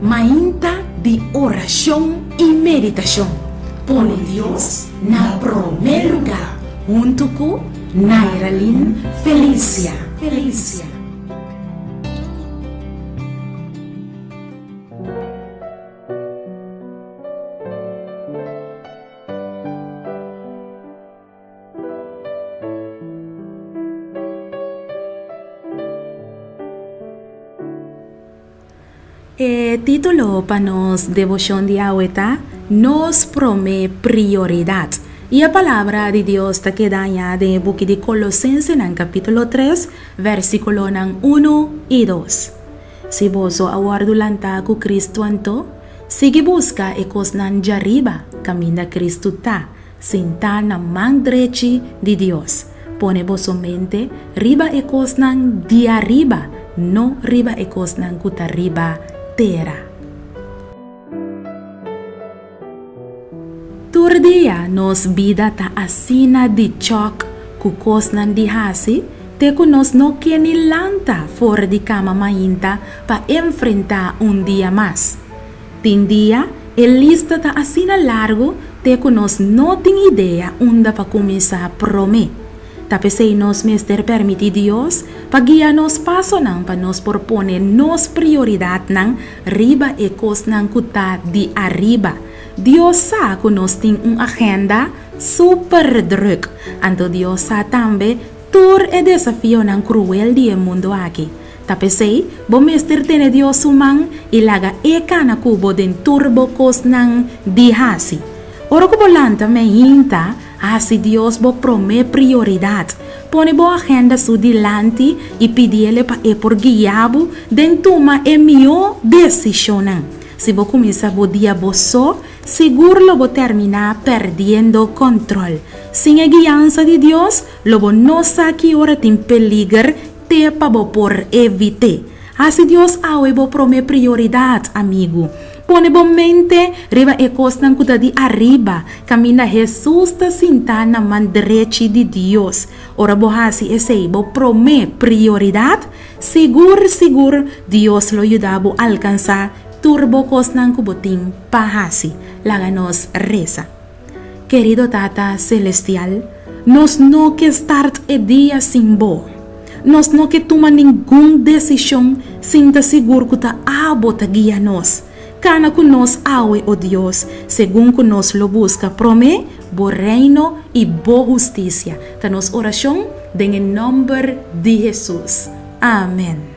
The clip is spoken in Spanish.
Mainta de oración y meditación. Pone Dios na primer lugar. Junto con Nairalyn Felicia. Título para nos devoción de ahorita nos promete prioridad. Y la palabra de Dios está quedando de buque de Colosenses en capítulo 3, versículo 1 y 2. Si vos aguardulanta con Cristo anto, sigue busca e cosnan de arriba, camina Cristo ta, senta na man derecha de Dios. Pone vos mente, riba e cosnan de arriba, no riba e cosnan cuta arriba terra. Turdia nos vida ta asina di choc kukos nan di hasi, te nos no quiere lanta for di cama mainta pa enfrentar un día más. Tin día, el lista ta asina largo, te nos no tin idea unda pa comenzar a prome. Tapi se nos mester permiti Dios, pa guia nos paso nang pa nos propone nos prioridad nang riba e cos nang kuta di arriba. Dios sa que nos tiene una agenda super druk. Anto Dios sa tambe tur e desafío nan cruel di mundo aquí. Tapi sei, bo mester tene Dios humang ilaga eka na kubo den turbo kos nang dihasi. Oro ko bolanta me hinta, asi Dios bo prome prioridad. Pone bo agenda su dilanti y pidiele pa e por guiabu den tuma e mio decisionan. Si vos comienza a dia boso, seguro lo vos terminar perdiendo control. Sin la guianza de Dios, lo vos no saque ahora tin peligro te pa vos por evite. Así Dios awe vos prome prioridad, amigo. Pone vos mente, riba e costan kuta di arriba. Camina Jesús ta sinta na man derecha de Dios. Ora vos así ese vos prome prioridad. Seguro Dios lo ayuda a vos alcanzar turbo kosnang kubuting pahasi, laganos reza. Querido Tata Celestial, nos no que start el día sin vos. Nos no que toma ninguna decisión sin te seguro que ta abo ta guía nos. Cana que nos awe, oh Dios, según que nos lo busca, prome, bo reino y bo justicia. Ta nos oración en el nombre de Jesús. Amén.